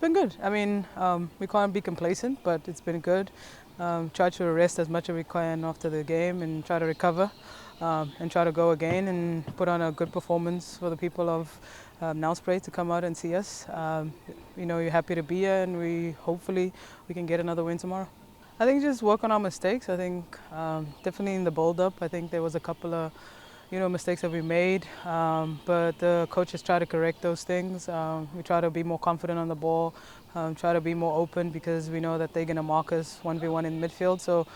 been good. I mean, we can't be complacent, but it's been good. Try to rest as much as we can after the game and try to recover and try to go again and put on a good performance for the people of Nelspruit to come out and see us. You're happy to be here and hopefully we can get another win tomorrow. I think just work on our mistakes. I think definitely in the build-up, I think there was a couple of mistakes that we made, but the coaches try to correct those things. We try to be more confident on the ball, try to be more open because we know that they're going to mark us 1v1 in midfield. So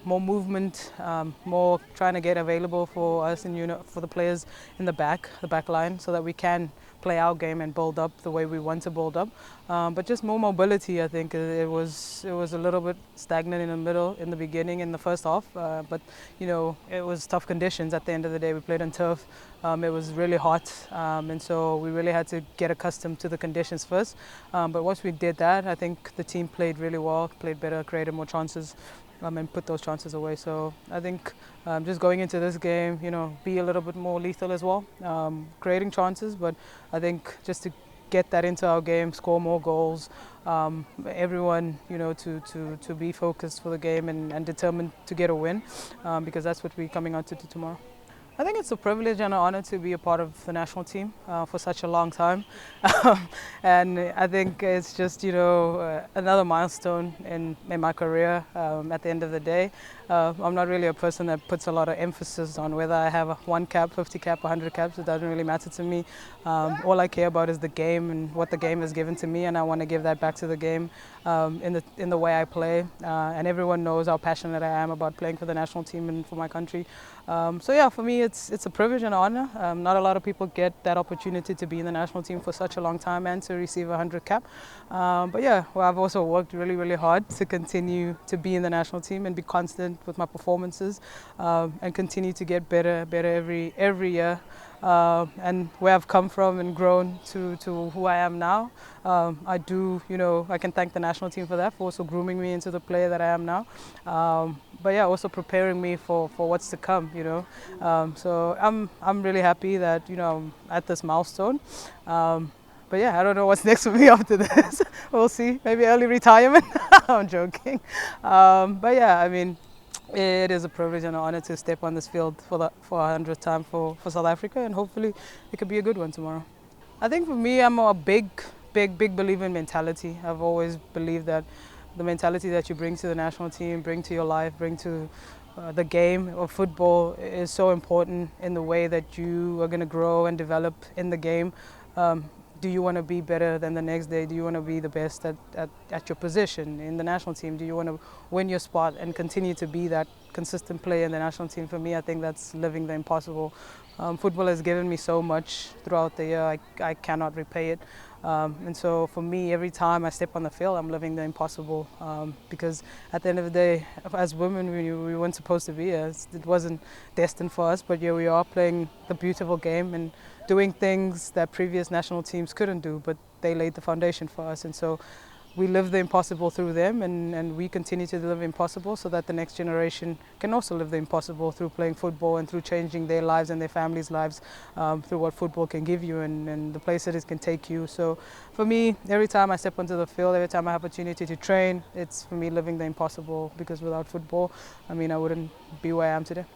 more movement, more trying to get available for us and for the players in the back line, so that we can play our game and build up the way we want to build up. But just more mobility. I think it was a little bit stagnant in the beginning in the first half. But it was tough conditions at the end of the day. We played on turf. It was really hot, and so we really had to get accustomed to the conditions first. But once we did that, I think the team played really well, played better, created more chances, and put those chances away. So I think just going into this game, be a little bit more lethal as well, creating chances. But I think just to get that into our game, score more goals, everyone, to be focused for the game and determined to get a win, because that's what we're coming out to do tomorrow. I think it's a privilege and an honor to be a part of the national team for such a long time. And I think it's just, another milestone in my career at the end of the day. I'm not really a person that puts a lot of emphasis on whether I have 1 cap, 50 cap, 100 caps. It doesn't really matter to me. All I care about is the game and what the game has given to me, and I want to give that back to the game in the way I play. And everyone knows how passionate I am about playing for the national team and for my country. So yeah, for me it's a privilege and an honor. Not a lot of people get that opportunity to be in the national team for such a long time and to receive a 100 cap. But yeah, I've also worked really, really hard to continue to be in the national team and be constant with my performances, and continue to get better every year. And where I've come from and grown to who I am now, I can thank the national team for that, for also grooming me into the player that I am now. But yeah, also preparing me for what's to come. So I'm really happy that I'm at this milestone. But yeah, I don't know what's next for me after this. We'll see. Maybe early retirement. I'm joking. But yeah, I mean, it is a privilege and an honor to step on this field for 100th time for South Africa, and hopefully it could be a good one tomorrow. I think for me, I'm a big believer in mentality. I've always believed that the mentality that you bring to the national team, bring to your life, bring to the game of football is so important in the way that you are going to grow and develop in the game. Do you want to be better than the next day? Do you want to be the best at your position in the national team? Do you want to win your spot and continue to be that consistent player in the national team? For me, I think that's living the impossible. Football has given me so much throughout the year. I cannot repay it. And so for me, every time I step on the field, I'm living the impossible, because at the end of the day, as women, we weren't supposed to be here. It wasn't destined for us, but here we are playing the beautiful game and doing things that previous national teams couldn't do, but they laid the foundation for us. And so we live the impossible through them, and we continue to live impossible so that the next generation can also live the impossible through playing football and through changing their lives and their families' lives, through what football can give you and the places it can take you. So for me, every time I step onto the field, every time I have opportunity to train, it's for me living the impossible, because without football, I mean, I wouldn't be where I am today.